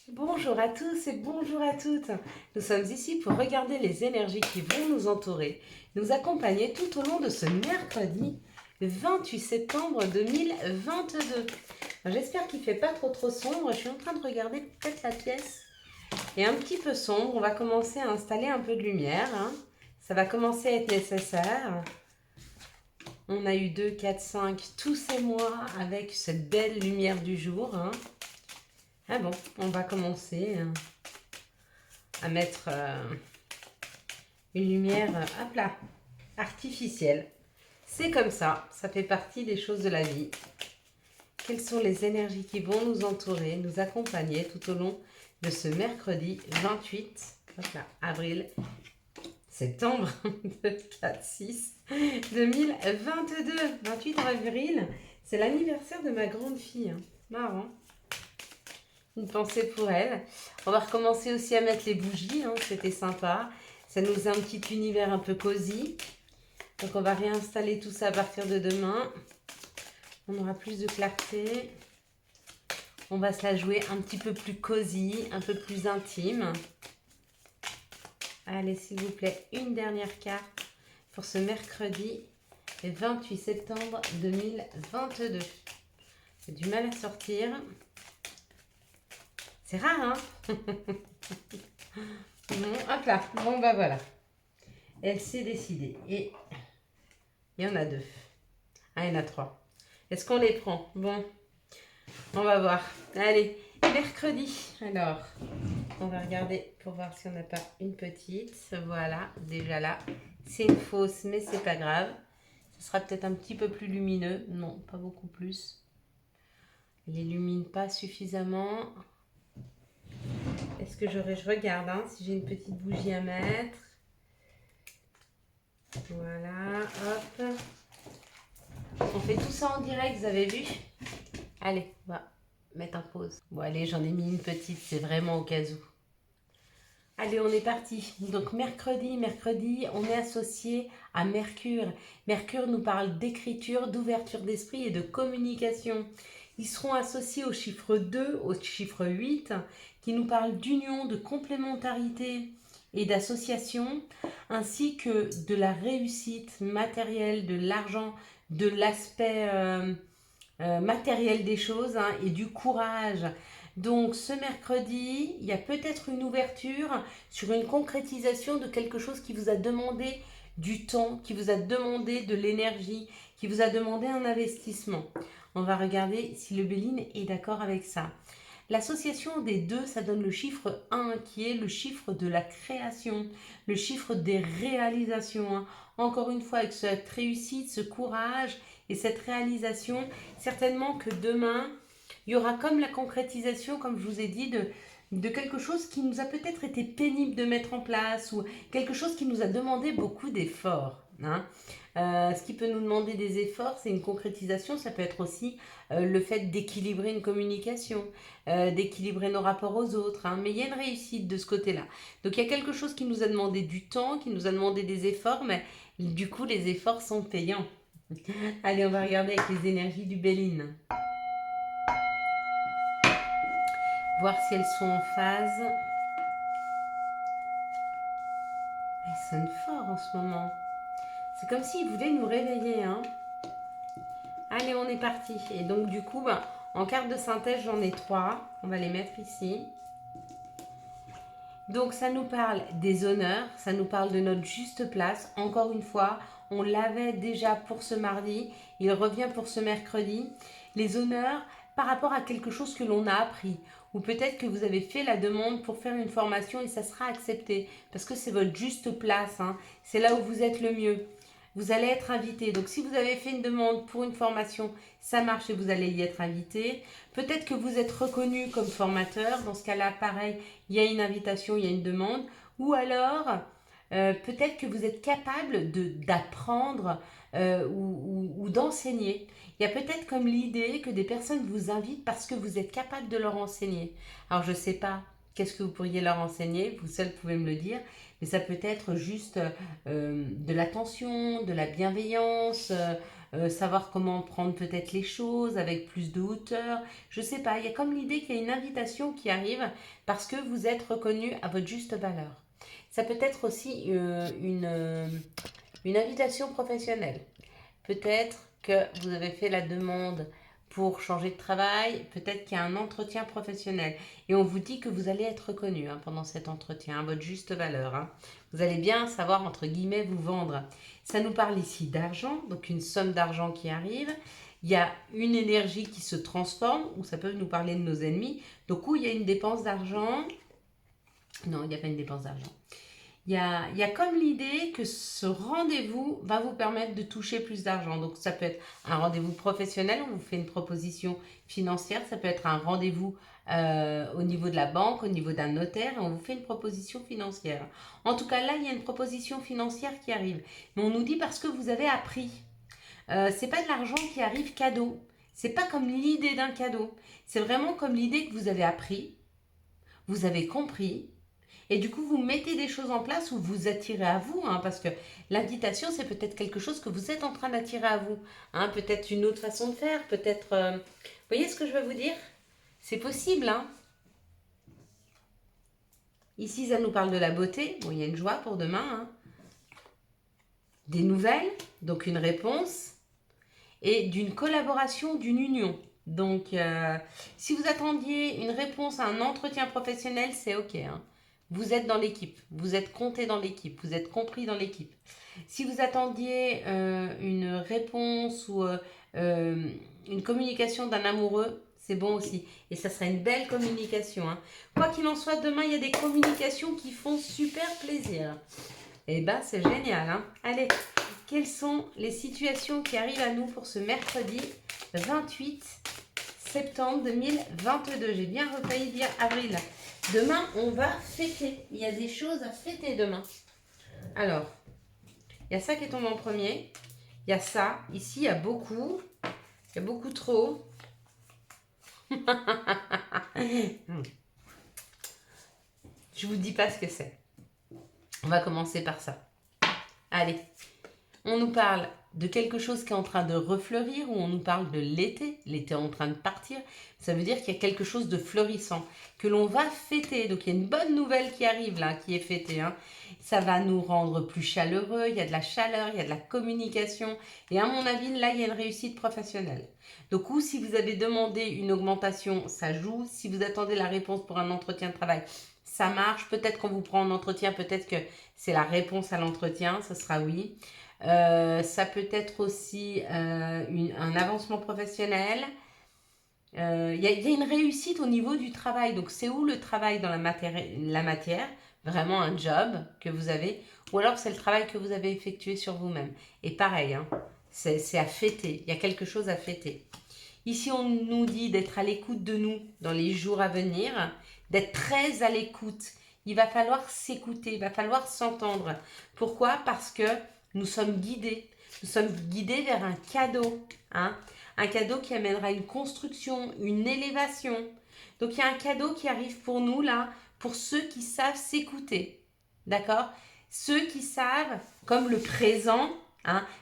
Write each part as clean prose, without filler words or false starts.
Bonjour à tous et bonjour à toutes. Nous sommes ici pour regarder les énergies qui vont nous entourer, nous accompagner tout au long de ce mercredi 28 septembre 2022. J'espère qu'il ne fait pas trop sombre. Je suis en train de regarder peut-être la pièce est un petit peu sombre. On va commencer à installer un peu de lumière. Ça va commencer à être nécessaire. On a eu 2, 4, 5 tous ces mois avec cette belle lumière du jour. Ah bon, on va commencer à mettre une lumière, hop là, artificielle. C'est comme ça fait partie des choses de la vie. Quelles sont les énergies qui vont nous entourer, nous accompagner tout au long de ce mercredi 28 hop là, avril, septembre 4-6 2022. 28 avril, c'est l'anniversaire de ma grande fille. Marrant. Une pensée pour elle. On va recommencer aussi à mettre les bougies, c'était sympa. Ça nous a un petit univers un peu cosy. Donc on va réinstaller tout ça à partir de demain. On aura plus de clarté. On va se la jouer un petit peu plus cosy, un peu plus intime. Allez, s'il vous plaît, une dernière carte pour ce mercredi 28 septembre 2022. J'ai du mal à sortir. C'est rare, hein? Bon, hop là. Bon, bah voilà. Elle s'est décidée. Et il y en a 2. Ah, il y en a 3. Est-ce qu'on les prend? Bon, on va voir. Allez, mercredi. Alors, on va regarder pour voir si on n'a pas une petite. Voilà, déjà là. C'est une fausse, mais c'est pas grave. Ce sera peut-être un petit peu plus lumineux. Non, pas beaucoup plus. Elle illumine pas suffisamment. Est-ce que je regarde si j'ai une petite bougie à mettre. Voilà, hop. On fait tout ça en direct, vous avez vu? Allez, on va mettre en pause. Bon, allez, j'en ai mis une petite, c'est vraiment au cas où. Allez, on est parti. Donc, mercredi, on est associé à Mercure. Mercure nous parle d'écriture, d'ouverture d'esprit et de communication. Ils seront associés au chiffre 2, au chiffre 8, qui nous parle d'union, de complémentarité et d'association, ainsi que de la réussite matérielle, de l'argent, de l'aspect matériel des choses et du courage. Donc ce mercredi, il y a peut-être une ouverture sur une concrétisation de quelque chose qui vous a demandé du temps, qui vous a demandé de l'énergie, qui vous a demandé un investissement. On va regarder si le Béline est d'accord avec ça. L'association des deux, ça donne le chiffre 1 qui est le chiffre de la création, le chiffre des réalisations. Encore une fois, avec cette réussite, ce courage et cette réalisation, certainement que demain, il y aura comme la concrétisation, comme je vous ai dit, de quelque chose qui nous a peut-être été pénible de mettre en place ou quelque chose qui nous a demandé beaucoup d'efforts. Ce qui peut nous demander des efforts, c'est une concrétisation. Ça peut être aussi le fait d'équilibrer une communication, d'équilibrer nos rapports aux autres. Mais il y a une réussite de ce côté-là. Donc il y a quelque chose qui nous a demandé du temps, qui nous a demandé des efforts, mais du coup les efforts sont payants. Allez, on va regarder avec les énergies du Béline. Voir si elles sont en phase. Elles sonnent fort en ce moment. C'est comme s'ils voulaient nous réveiller. Allez, on est parti. Et donc du coup, en carte de synthèse, j'en ai 3. On va les mettre ici. Donc ça nous parle des honneurs, ça nous parle de notre juste place. Encore une fois, on l'avait déjà pour ce mardi, il revient pour ce mercredi. Les honneurs par rapport à quelque chose que l'on a appris. Ou peut-être que vous avez fait la demande pour faire une formation et ça sera accepté. Parce que c'est votre juste place, c'est là où vous êtes le mieux. Vous allez être invité. Donc si vous avez fait une demande pour une formation, ça marche et vous allez y être invité. Peut-être que vous êtes reconnu comme formateur. Dans ce cas-là, pareil, il y a une invitation, il y a une demande. Ou alors, peut-être que vous êtes capable d'apprendre ou d'enseigner. Il y a peut-être comme l'idée que des personnes vous invitent parce que vous êtes capable de leur enseigner. Alors, je ne sais pas qu'est-ce que vous pourriez leur enseigner, vous seul pouvez me le dire, mais ça peut être juste de l'attention, de la bienveillance, savoir comment prendre peut-être les choses avec plus de hauteur. Je sais pas, il y a comme l'idée qu'il y a une invitation qui arrive parce que vous êtes reconnu à votre juste valeur. Ça peut être aussi une invitation professionnelle. Peut-être que vous avez fait la demande pour changer de travail, peut-être qu'il y a un entretien professionnel et on vous dit que vous allez être reconnu pendant cet entretien, à votre juste valeur. Vous allez bien savoir, entre guillemets, vous vendre. Ça nous parle ici d'argent, donc une somme d'argent qui arrive. Il y a une énergie qui se transforme, ou ça peut nous parler de nos ennemis. Donc, où il y a une dépense d'argent. Non, il n'y a pas une dépense d'argent. Il y a comme l'idée que ce rendez-vous va vous permettre de toucher plus d'argent. Donc, ça peut être un rendez-vous professionnel, on vous fait une proposition financière. Ça peut être un rendez-vous au niveau de la banque, au niveau d'un notaire, et on vous fait une proposition financière. En tout cas, là, il y a une proposition financière qui arrive. Mais on nous dit parce que vous avez appris. C'est pas de l'argent qui arrive cadeau. C'est pas comme l'idée d'un cadeau. C'est vraiment comme l'idée que vous avez appris, vous avez compris. Et du coup, vous mettez des choses en place où vous attirez à vous, parce que l'invitation, c'est peut-être quelque chose que vous êtes en train d'attirer à vous. Peut-être une autre façon de faire, peut-être... Vous voyez ce que je veux vous dire? C'est possible. Ici, ça nous parle de la beauté. Bon, il y a une joie pour demain. Des nouvelles, donc une réponse. Et d'une collaboration, d'une union. Donc, si vous attendiez une réponse à un entretien professionnel, c'est OK. Vous êtes dans l'équipe, vous êtes compté dans l'équipe, vous êtes compris dans l'équipe. Si vous attendiez une réponse ou une communication d'un amoureux, c'est bon aussi. Et ça sera une belle communication. Quoi qu'il en soit, demain, il y a des communications qui font super plaisir. Et c'est génial. Allez, quelles sont les situations qui arrivent à nous pour ce mercredi 28 septembre 2022? J'ai bien refailli dire avril. Demain, on va fêter. Il y a des choses à fêter demain. Alors, il y a ça qui est tombé en premier. Il y a ça. Ici, il y a beaucoup. Il y a beaucoup trop. Je vous dis pas ce que c'est. On va commencer par ça. Allez, on nous parle de quelque chose qui est en train de refleurir, ou on nous parle de l'été, l'été est en train de partir. Ça veut dire qu'il y a quelque chose de fleurissant, que l'on va fêter. Donc il y a une bonne nouvelle qui arrive là, qui est fêtée. Ça va nous rendre plus chaleureux, il y a de la chaleur, il y a de la communication. Et à mon avis, là, il y a une réussite professionnelle. Donc, ou si vous avez demandé une augmentation, ça joue. Si vous attendez la réponse pour un entretien de travail, ça marche. Peut-être qu'on vous prend en entretien, peut-être que c'est la réponse à l'entretien, ça sera oui. Ça peut être aussi un avancement professionnel. Il y a une réussite au niveau du travail. Donc, c'est où le travail dans la matière? Vraiment un job que vous avez. Ou alors, c'est le travail que vous avez effectué sur vous-même. Et pareil, c'est à fêter. Il y a quelque chose à fêter. Ici, on nous dit d'être à l'écoute de nous dans les jours à venir. D'être très à l'écoute. Il va falloir s'écouter. Il va falloir s'entendre. Pourquoi? Parce que nous sommes guidés. Nous sommes guidés vers un cadeau. Un cadeau qui amènera une construction, une élévation. Donc, il y a un cadeau qui arrive pour nous, là, pour ceux qui savent s'écouter. D'accord? Ceux qui savent, comme le présent,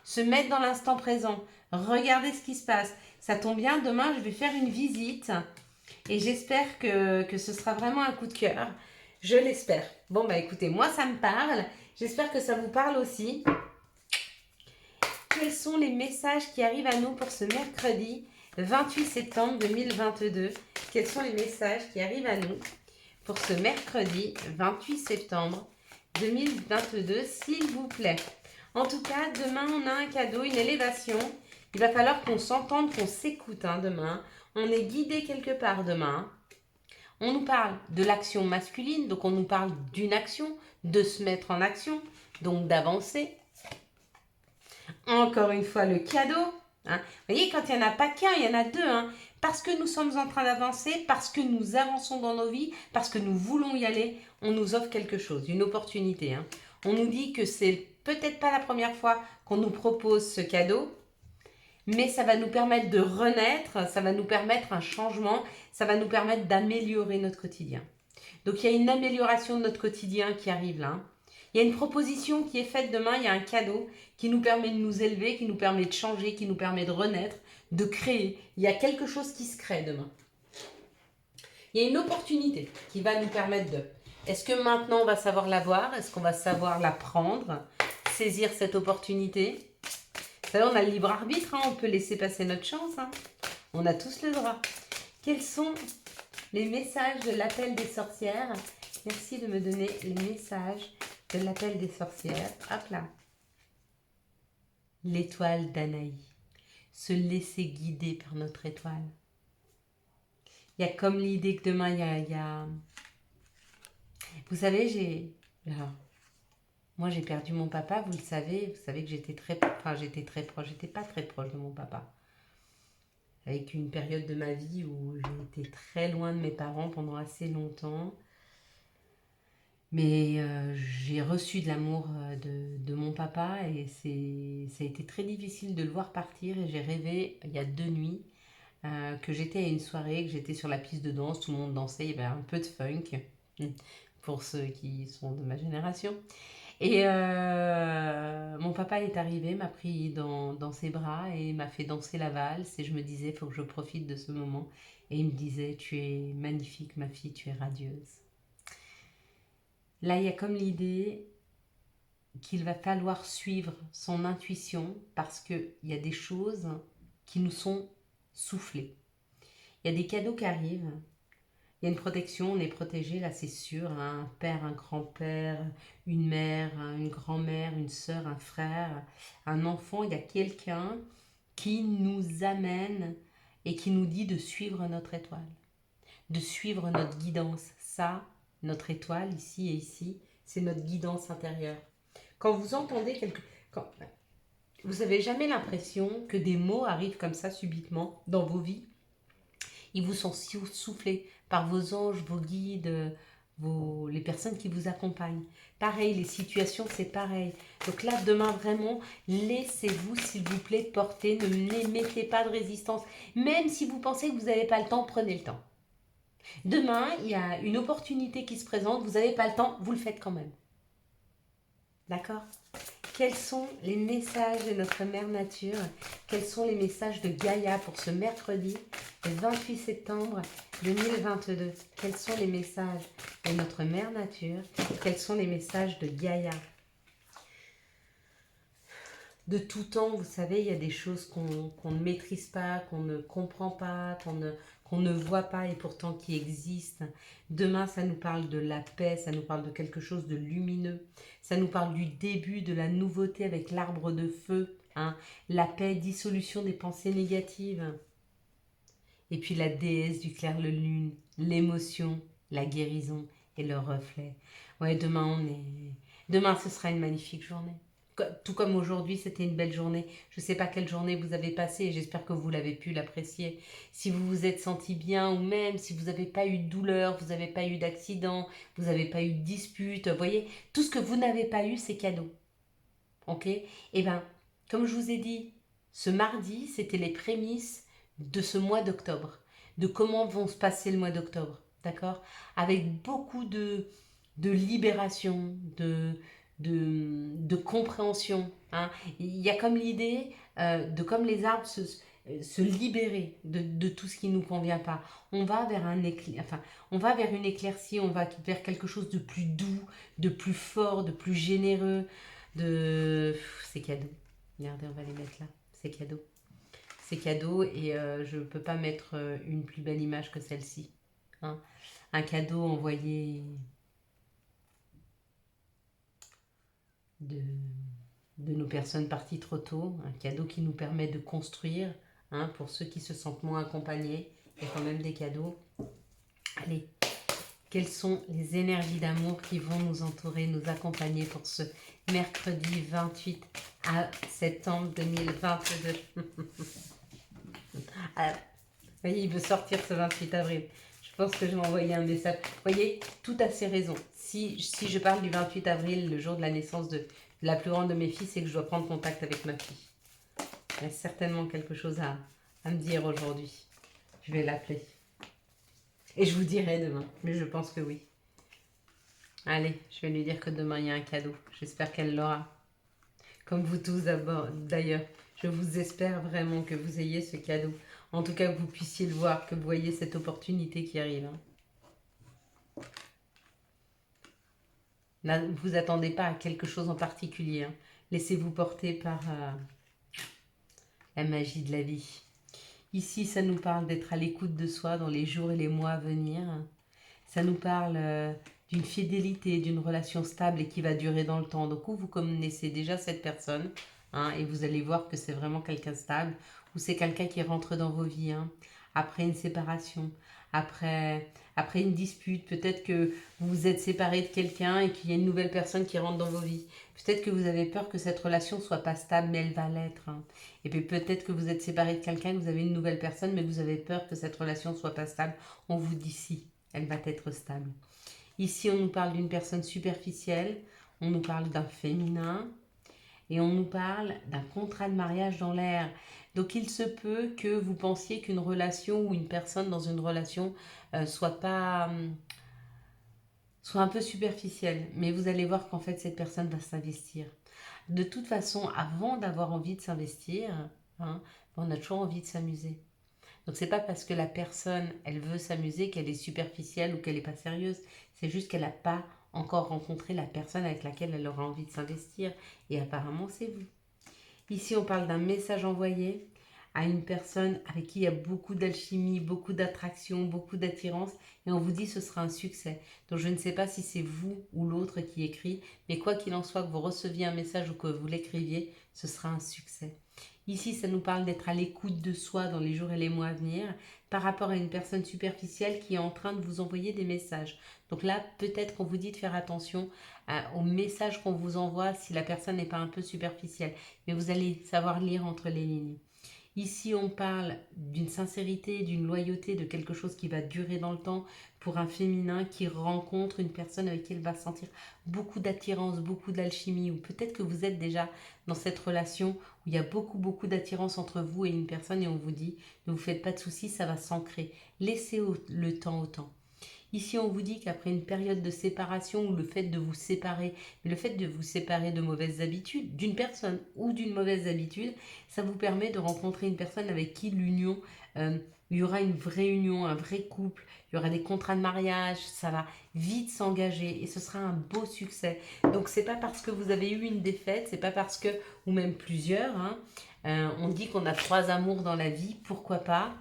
se mettre dans l'instant présent. Regardez ce qui se passe. Ça tombe bien, demain, je vais faire une visite. Et j'espère que ce sera vraiment un coup de cœur. Je l'espère. Bon, écoutez, moi, ça me parle. J'espère que ça vous parle aussi. Quels sont les messages qui arrivent à nous pour ce mercredi 28 septembre 2022? Quels sont les messages qui arrivent à nous pour ce mercredi 28 septembre 2022, s'il vous plaît? En tout cas, demain, on a un cadeau, une élévation. Il va falloir qu'on s'entende, qu'on s'écoute demain. On est guidé quelque part demain. On nous parle de l'action masculine, donc on nous parle d'une action, de se mettre en action, donc d'avancer. Encore une fois, le cadeau. Vous voyez, quand il n'y en a pas qu'un, il y en a deux. Parce que nous sommes en train d'avancer, parce que nous avançons dans nos vies, parce que nous voulons y aller, on nous offre quelque chose, une opportunité. On nous dit que c'est peut-être pas la première fois qu'on nous propose ce cadeau, mais ça va nous permettre de renaître, ça va nous permettre un changement, ça va nous permettre d'améliorer notre quotidien. Donc il y a une amélioration de notre quotidien qui arrive là. Il y a une proposition qui est faite demain, il y a un cadeau qui nous permet de nous élever, qui nous permet de changer, qui nous permet de renaître, de créer. Il y a quelque chose qui se crée demain. Il y a une opportunité qui va nous permettre de... Est-ce que maintenant on va savoir la voir? Est-ce qu'on va savoir la prendre? Saisir cette opportunité? Vous savez, on a le libre arbitre, hein, on peut laisser passer notre chance. Hein. On a tous le droit. Quels sont les messages de l'appel des sorcières? Merci de me donner les messages de l'appel des sorcières. Hop là. L'étoile d'Anaï. Se laisser guider par notre étoile. Il y a comme l'idée que demain, il y a... Vous savez, moi, j'ai perdu mon papa, vous le savez. Vous savez que j'étais très proche. J'étais pas très proche de mon papa. Avec une période de ma vie où j'ai été très loin de mes parents pendant assez longtemps. Mais j'ai reçu de l'amour de mon papa et ça a été très difficile de le voir partir. Et j'ai rêvé, il y a 2 nuits, que j'étais à une soirée, que j'étais sur la piste de danse, tout le monde dansait, il y avait un peu de funk, pour ceux qui sont de ma génération. Et mon papa est arrivé, m'a pris dans ses bras et m'a fait danser la valse. Et je me disais, il faut que je profite de ce moment. Et il me disait, tu es magnifique ma fille, tu es radieuse. Là, il y a comme l'idée qu'il va falloir suivre son intuition parce qu'il y a des choses qui nous sont soufflées. Il y a des cadeaux qui arrivent. Il y a une protection, on est protégé, là c'est sûr. Un père, un grand-père, une mère, une grand-mère, une sœur, un frère, un enfant. Il y a quelqu'un qui nous amène et qui nous dit de suivre notre étoile, de suivre notre guidance. Ça, notre étoile, ici et ici, c'est notre guidance intérieure. Quand vous entendez vous n'avez jamais l'impression que des mots arrivent comme ça subitement dans vos vies. Ils vous sont soufflés par vos anges, vos guides, les personnes qui vous accompagnent. Pareil, les situations, c'est pareil. Donc là, demain, vraiment, laissez-vous, s'il vous plaît, porter. Ne mettez pas de résistance. Même si vous pensez que vous n'avez pas le temps, prenez le temps. Demain, il y a une opportunité qui se présente. Vous n'avez pas le temps, vous le faites quand même. D'accord? Quels sont les messages de notre mère nature? Quels sont les messages de Gaïa pour ce mercredi, le 28 septembre 2022? Quels sont les messages de notre mère nature? Quels sont les messages de Gaïa? De tout temps, vous savez, il y a des choses qu'on ne maîtrise pas, qu'on ne comprend pas, qu'on ne voit pas et pourtant qui existent. Demain, ça nous parle de la paix, ça nous parle de quelque chose de lumineux. Ça nous parle du début, de la nouveauté avec l'arbre de feu. Hein. La paix, dissolution des pensées négatives. Et puis la déesse du clair-le-lune, l'émotion, la guérison et le reflet. Ouais, demain, ce sera une magnifique journée. Tout comme aujourd'hui, c'était une belle journée. Je ne sais pas quelle journée vous avez passée et j'espère que vous l'avez pu l'apprécier. Si vous vous êtes senti bien ou même si vous n'avez pas eu de douleur, vous n'avez pas eu d'accident, vous n'avez pas eu de dispute, vous voyez, tout ce que vous n'avez pas eu, c'est cadeau. Ok? Eh bien, comme je vous ai dit, ce mardi, c'était les prémices de ce mois d'octobre, de comment vont se passer le mois d'octobre, d'accord? Avec beaucoup de libération, de compréhension. Hein. Il y a comme l'idée de comme les arbres se libérer de tout ce qui ne nous convient pas. On va vers on va vers une éclaircie, on va vers quelque chose de plus doux, de plus fort, de plus généreux, c'est cadeau. Regardez, on va les mettre là. C'est cadeau. C'est cadeau et je ne peux pas mettre une plus belle image que celle-ci. Hein. Un cadeau envoyé de nos personnes parties trop tôt, un cadeau qui nous permet de construire, hein, pour ceux qui se sentent moins accompagnés, il y a quand même des cadeaux. Allez, quelles sont les énergies d'amour qui vont nous entourer, nous accompagner pour ce mercredi 28 septembre 2022? Alors, vous voyez, il veut sortir ce 28 avril. Je pense que je vais envoyer un message. Vous voyez, tout a ses raisons. Si je parle du 28 avril, le jour de la naissance de la plus grande de mes filles, c'est que je dois prendre contact avec ma fille. Il y a certainement quelque chose à me dire aujourd'hui. Je vais l'appeler. Et je vous dirai demain, mais je pense que oui. Allez, je vais lui dire que demain il y a un cadeau. J'espère qu'elle l'aura. Comme vous tous d'ailleurs. Je vous espère vraiment que vous ayez ce cadeau. En tout cas, que vous puissiez le voir, que vous voyez cette opportunité qui arrive. Hein. Là, ne vous attendez pas à quelque chose en particulier. Hein. Laissez-vous porter par la magie de la vie. Ici, ça nous parle d'être à l'écoute de soi dans les jours et les mois à venir. Ça nous parle d'une fidélité, d'une relation stable et qui va durer dans le temps. Donc, ou vous connaissez déjà cette personne, hein, et vous allez voir que c'est vraiment quelqu'un stable, ou c'est quelqu'un qui rentre dans vos vies, hein, après une séparation, après une dispute. Peut-être que vous vous êtes séparé de quelqu'un et qu'il y a une nouvelle personne qui rentre dans vos vies. Peut-être que vous avez peur que cette relation soit pas stable, mais elle va l'être. Hein. Et puis peut-être que vous êtes séparé de quelqu'un, que vous avez une nouvelle personne, mais vous avez peur que cette relation soit pas stable. On vous dit si, elle va être stable. Ici, on nous parle d'une personne superficielle, on nous parle d'un féminin et on nous parle d'un contrat de mariage dans l'air. Donc il se peut que vous pensiez qu'une relation ou une personne dans une relation soit pas soit un peu superficielle, mais vous allez voir qu'en fait cette personne va s'investir. De toute façon, avant d'avoir envie de s'investir, hein, on a toujours envie de s'amuser. Donc c'est pas parce que la personne, elle veut s'amuser qu'elle est superficielle ou qu'elle n'est pas sérieuse. C'est juste qu'elle n'a pas encore rencontré la personne avec laquelle elle aura envie de s'investir. Et apparemment, c'est vous. Ici, on parle d'un message envoyé à une personne avec qui il y a beaucoup d'alchimie, beaucoup d'attraction, beaucoup d'attirance, et on vous dit que ce sera un succès. Donc je ne sais pas si c'est vous ou l'autre qui écrit, mais quoi qu'il en soit, que vous receviez un message ou que vous l'écriviez, ce sera un succès. Ici, ça nous parle d'être à l'écoute de soi dans les jours et les mois à venir par rapport à une personne superficielle qui est en train de vous envoyer des messages. Donc là, peut-être qu'on vous dit de faire attention aux messages qu'on vous envoie si la personne n'est pas un peu superficielle. Mais vous allez savoir lire entre les lignes. Ici, on parle d'une sincérité, d'une loyauté, de quelque chose qui va durer dans le temps pour un féminin qui rencontre une personne avec qui il va sentir beaucoup d'attirance, beaucoup d'alchimie, ou peut-être que vous êtes déjà dans cette relation où il y a beaucoup d'attirance entre vous et une personne et on vous dit ne vous faites pas de soucis, ça va s'ancrer. Laissez le temps au temps. Ici, on vous dit qu'après une période de séparation ou le fait de vous séparer, le fait de vous séparer de mauvaises habitudes, d'une personne ou d'une mauvaise habitude, ça vous permet de rencontrer une personne avec qui l'union, il y aura une vraie union, un vrai couple, il y aura des contrats de mariage, ça va vite s'engager et ce sera un beau succès. Donc c'est pas parce que vous avez eu une défaite, c'est pas parce que, ou même plusieurs, hein, on dit qu'on a 3 amours dans la vie, pourquoi pas.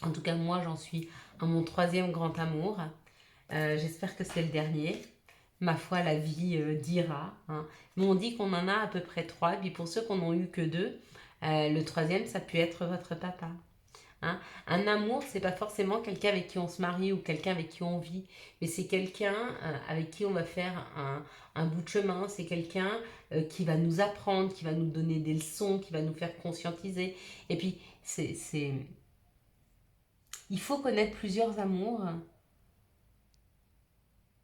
En tout cas, moi, j'en suis à mon 3e grand amour. J'espère que c'est le dernier. Ma foi, la vie dira. Hein. Mais on dit qu'on en a à peu près 3. Et puis pour ceux qui n'en ont eu que 2, le 3e, ça peut être votre papa. Hein. Un amour, c'est pas forcément quelqu'un avec qui on se marie ou quelqu'un avec qui on vit, mais c'est quelqu'un avec qui on va faire un bout de chemin. C'est quelqu'un qui va nous apprendre, qui va nous donner des leçons, qui va nous faire conscientiser. Et puis, il faut connaître plusieurs amours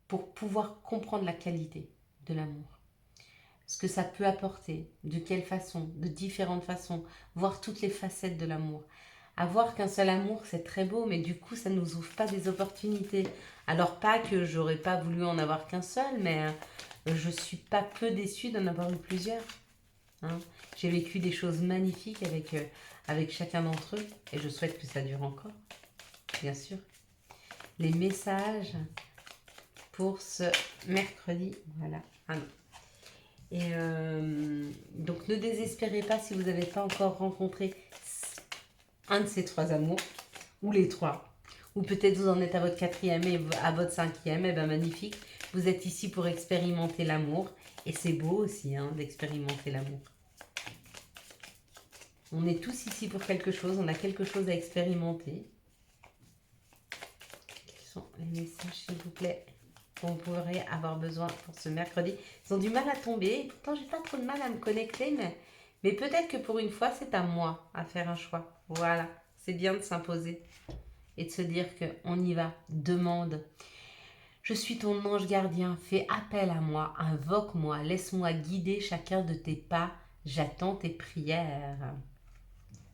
pour pouvoir comprendre la qualité de l'amour. Ce que ça peut apporter, de quelle façon, de différentes façons, voir toutes les facettes de l'amour. Avoir qu'un seul amour, c'est très beau, mais du coup, ça ne nous ouvre pas des opportunités. Alors pas que j'aurais pas voulu en avoir qu'un seul, mais je suis pas peu déçue d'en avoir eu plusieurs. Hein. J'ai vécu des choses magnifiques avec chacun d'entre eux, et je souhaite que ça dure encore, bien sûr. Les messages pour ce mercredi, voilà. Ah non. Et donc ne désespérez pas si vous n'avez pas encore rencontré un de ces 3 amours, ou les 3, ou peut-être vous en êtes à votre 4e et à votre 5e, et bien magnifique, vous êtes ici pour expérimenter l'amour, et c'est beau aussi hein, d'expérimenter l'amour. On est tous ici pour quelque chose, on a quelque chose à expérimenter. Quels sont les messages s'il vous plaît qu'on pourrait avoir besoin pour ce mercredi? Ils ont du mal à tomber, pourtant j'ai pas trop de mal à me connecter, mais peut-être que pour une fois c'est à moi à faire un choix. Voilà, c'est bien de s'imposer et de se dire qu'on y va, demande. Je suis ton ange gardien, fais appel à moi, invoque-moi, laisse-moi guider chacun de tes pas, j'attends tes prières.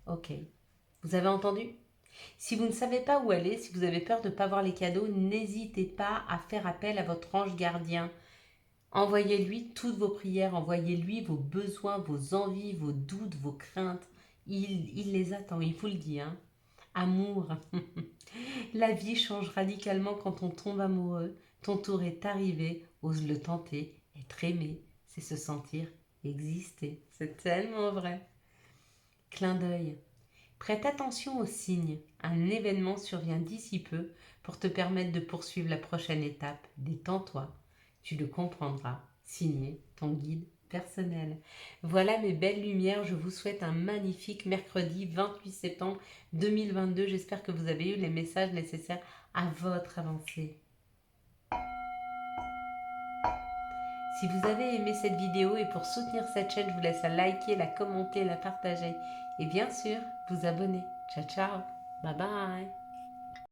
Ok, vous avez entendu? Si vous ne savez pas où aller, si vous avez peur de ne pas voir les cadeaux, n'hésitez pas à faire appel à votre ange gardien. Envoyez-lui toutes vos prières, envoyez-lui vos besoins, vos envies, vos doutes, vos craintes. Il les attend, il vous le dit. Hein. Amour. La vie change radicalement quand on tombe amoureux. Ton tour est arrivé, ose le tenter. Être aimé, c'est se sentir exister. C'est tellement vrai. Clin d'œil. Prête attention aux signes. Un événement survient d'ici peu pour te permettre de poursuivre la prochaine étape. Détends-toi. Tu le comprendras. Signé ton guide personnel. Voilà mes belles lumières. Je vous souhaite un magnifique mercredi 28 septembre 2022. J'espère que vous avez eu les messages nécessaires à votre avancée. Si vous avez aimé cette vidéo et pour soutenir cette chaîne, je vous laisse la liker, la commenter, la partager et bien sûr vous abonner. Ciao ciao, bye bye.